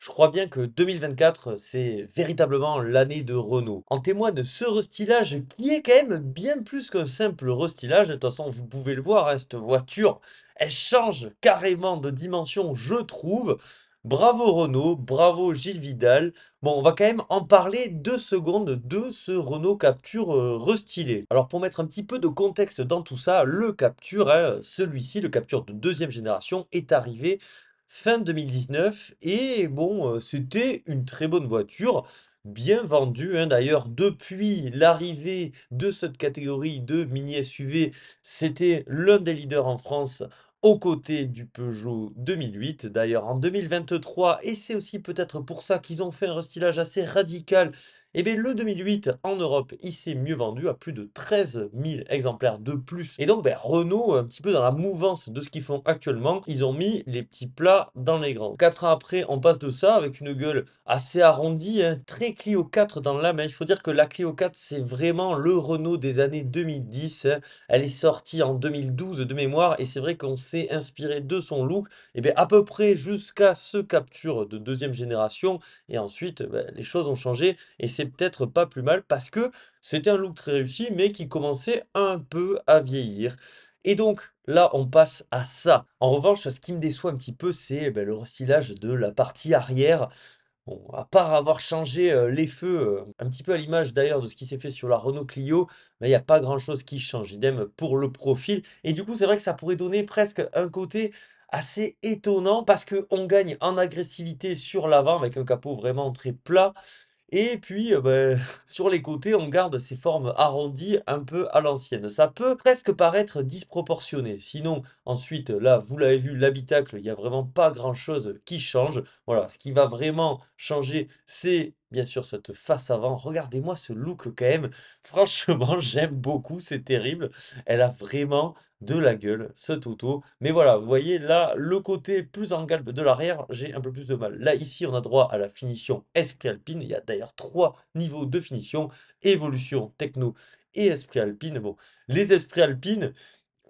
Je crois bien que 2024, c'est véritablement l'année de Renault. En témoigne ce restylage qui est quand même bien plus qu'un simple restylage. De toute façon, vous pouvez le voir, hein, cette voiture, elle change carrément de dimension, je trouve. Bravo Renault, bravo Gilles Vidal. Bon, on va quand même en parler 2 secondes de ce Renault Captur restylé. Alors pour mettre un petit peu de contexte dans tout ça, le Captur, hein, celui-ci, le Captur de deuxième génération, est arrivé fin 2019 et bon, c'était une très bonne voiture, bien vendue, hein. D'ailleurs, depuis l'arrivée de cette catégorie de mini SUV, c'était l'un des leaders en France aux côtés du Peugeot 2008. D'ailleurs, en 2023, et c'est aussi peut-être pour ça qu'ils ont fait un restylage assez radical, et bien le 2008 en Europe, il s'est mieux vendu à plus de 13 000 exemplaires de plus. Et donc, ben, Renault, un petit peu dans la mouvance de ce qu'ils font actuellement, ils ont mis les petits plats dans les grands. 4 ans après, on passe de ça avec une gueule assez arrondie, hein, très Clio 4 dans l'âme, hein. Il faut dire que la Clio 4, c'est vraiment le Renault des années 2010, hein. Elle est sortie en 2012 de mémoire et c'est vrai qu'on s'est inspiré de son look, et bien à peu près jusqu'à ce Capture de deuxième génération. Et ensuite, ben, les choses ont changé et c'est peut-être pas plus mal parce que c'était un look très réussi, mais qui commençait un peu à vieillir. Et donc là, on passe à ça. En revanche, ce qui me déçoit un petit peu, c'est ben, le restylage de la partie arrière. Bon, à part avoir changé les feux, un petit peu à l'image d'ailleurs de ce qui s'est fait sur la Renault Clio, mais il n'y a pas grand-chose qui change. Idem pour le profil. Et du coup, c'est vrai que ça pourrait donner presque un côté assez étonnant parce qu'on gagne en agressivité sur l'avant avec un capot vraiment très plat. Et puis, sur les côtés, on garde ces formes arrondies un peu à l'ancienne. Ça peut presque paraître disproportionné. Sinon, ensuite, là, vous l'avez vu, l'habitacle, il y a vraiment pas grand-chose qui change. Voilà, ce qui va vraiment changer, c'est bien sûr cette face avant. Regardez-moi ce look quand même. Franchement, j'aime beaucoup, c'est terrible. Elle a vraiment de la gueule, cette auto. Mais voilà, vous voyez là, le côté plus en galbe de l'arrière, j'ai un peu plus de mal. Là, ici, on a droit à la finition Esprit Alpine. Il y a d'ailleurs 3 niveaux de finition, évolution, techno et Esprit Alpine. Bon, les Esprits Alpines,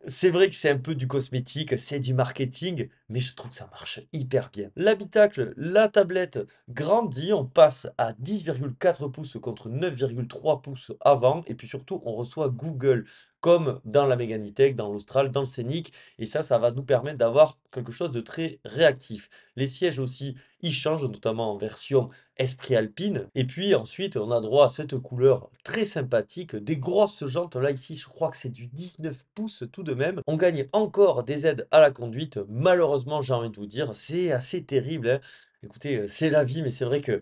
c'est vrai que c'est un peu du cosmétique, c'est du marketing, mais je trouve que ça marche hyper bien. L'habitacle, la tablette grandit, on passe à 10,4 pouces contre 9,3 pouces avant, et puis surtout, on reçoit Google, comme dans la Mégane E-Tech, dans l'Austral, dans le Scénic, et ça va nous permettre d'avoir quelque chose de très réactif. Les sièges aussi, ils changent, notamment en version Esprit Alpine, et puis ensuite, on a droit à cette couleur très sympathique, des grosses jantes, là ici, je crois que c'est du 19 pouces tout de même. On gagne encore des aides à la conduite, malheureusement, j'ai envie de vous dire, c'est assez terrible, hein. Écoutez, c'est la vie, mais c'est vrai que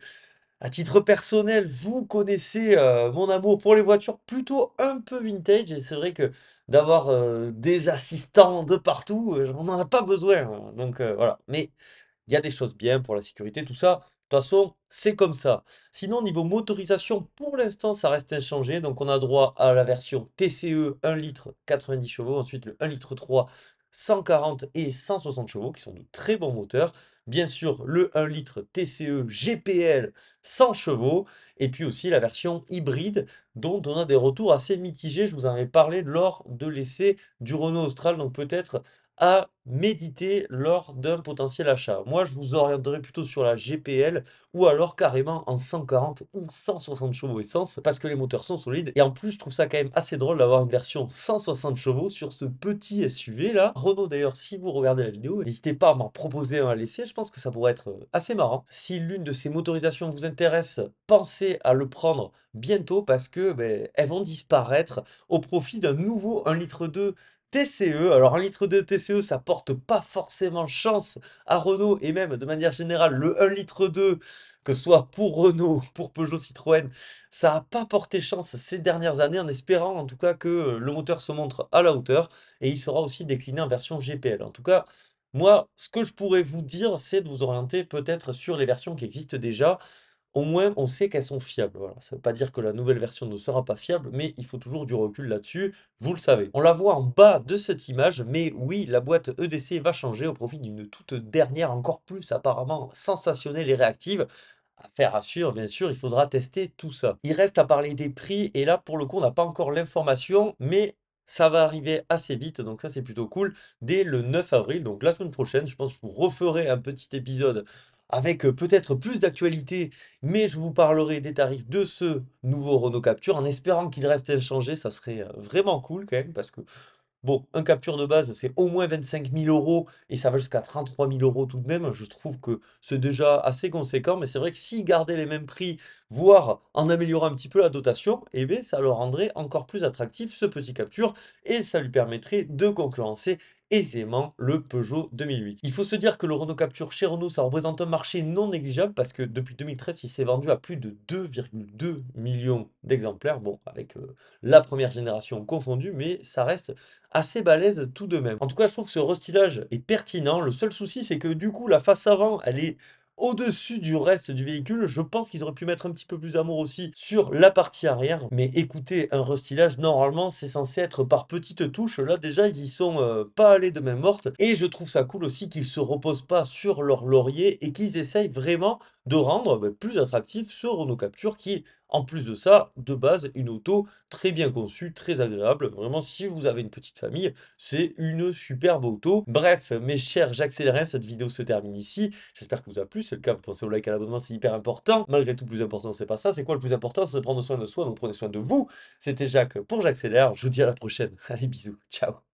à titre personnel, vous connaissez, mon amour pour les voitures plutôt un peu vintage et c'est vrai que d'avoir, des assistants de partout, on n'en a pas besoin, hein, donc voilà. Mais il y a des choses bien pour la sécurité, tout ça. De toute façon, c'est comme ça. Sinon, niveau motorisation, pour l'instant, ça reste inchangé. Donc, on a droit à la version TCE 1 litre 90 chevaux. Ensuite, le 1 litre 3 140 et 160 chevaux, qui sont de très bons moteurs. Bien sûr, le 1 litre TCE GPL 100 chevaux. Et puis aussi la version hybride, dont on a des retours assez mitigés. Je vous en avais parlé lors de l'essai du Renault Austral. Donc, peut-être à méditer lors d'un potentiel achat. Moi, je vous orienterai plutôt sur la GPL ou alors carrément en 140 ou 160 chevaux essence parce que les moteurs sont solides. Et en plus, je trouve ça quand même assez drôle d'avoir une version 160 chevaux sur ce petit SUV là. Renault d'ailleurs, si vous regardez la vidéo, n'hésitez pas à m'en proposer un à l'essai. Je pense que ça pourrait être assez marrant. Si l'une de ces motorisations vous intéresse, pensez à le prendre bientôt parce que ben, elles vont disparaître au profit d'un nouveau 1,2 litre TCE. Alors 1,2 litre TCE, ça porte pas forcément chance à Renault et même de manière générale, le 1,2 litre, que ce soit pour Renault, pour Peugeot, Citroën, ça n'a pas porté chance ces dernières années en espérant en tout cas que le moteur se montre à la hauteur et il sera aussi décliné en version GPL. En tout cas, moi, ce que je pourrais vous dire, c'est de vous orienter peut-être sur les versions qui existent déjà. Au moins, on sait qu'elles sont fiables. Voilà. Ça ne veut pas dire que la nouvelle version ne sera pas fiable, mais il faut toujours du recul là-dessus, vous le savez. On la voit en bas de cette image, mais oui, la boîte EDC va changer au profit d'une toute dernière, encore plus apparemment sensationnelle et réactive. Affaire à suivre, bien sûr, il faudra tester tout ça. Il reste à parler des prix, et là, pour le coup, on n'a pas encore l'information, mais ça va arriver assez vite, donc ça c'est plutôt cool, dès le 9 avril, donc la semaine prochaine, je pense que je vous referai un petit épisode avec peut-être plus d'actualité, mais je vous parlerai des tarifs de ce nouveau Renault Captur en espérant qu'il reste inchangé. Ça serait vraiment cool quand même parce que bon, un Capture de base, c'est au moins 25 000 € et ça va jusqu'à 33 000 € tout de même. Je trouve que c'est déjà assez conséquent, mais c'est vrai que s'ils gardaient les mêmes prix, voire en améliorant un petit peu la dotation, eh bien, ça le rendrait encore plus attractif, ce petit Capture, et ça lui permettrait de concurrencer aisément le Peugeot 2008. Il faut se dire que le Renault Capture chez Renault, ça représente un marché non négligeable parce que depuis 2013, il s'est vendu à plus de 2,2 millions d'exemplaires, bon, avec la première génération confondue, mais ça reste assez balèze tout de même. En tout cas, je trouve que ce restylage est pertinent. Le seul souci, c'est que du coup, la face avant, elle est au-dessus du reste du véhicule. Je pense qu'ils auraient pu mettre un petit peu plus d'amour aussi sur la partie arrière. Mais écoutez, un restylage, normalement, c'est censé être par petites touches. Là, déjà, ils y sont pas allés de main morte. Et je trouve ça cool aussi qu'ils se reposent pas sur leur laurier et qu'ils essayent vraiment de rendre plus attractif ce Renault Capture qui est, en plus de ça, de base, une auto très bien conçue, très agréable. Vraiment, si vous avez une petite famille, c'est une superbe auto. Bref, mes chers, j'accélère rien, cette vidéo se termine ici. J'espère que vous a plu. Si c'est le cas, vous pensez au like, à l'abonnement, c'est hyper important. Malgré tout, le plus important, c'est pas ça. C'est quoi le plus important? C'est de prendre soin de soi, donc prenez soin de vous. C'était Jacques pour J'accélère. Je vous dis à la prochaine. Allez, bisous. Ciao.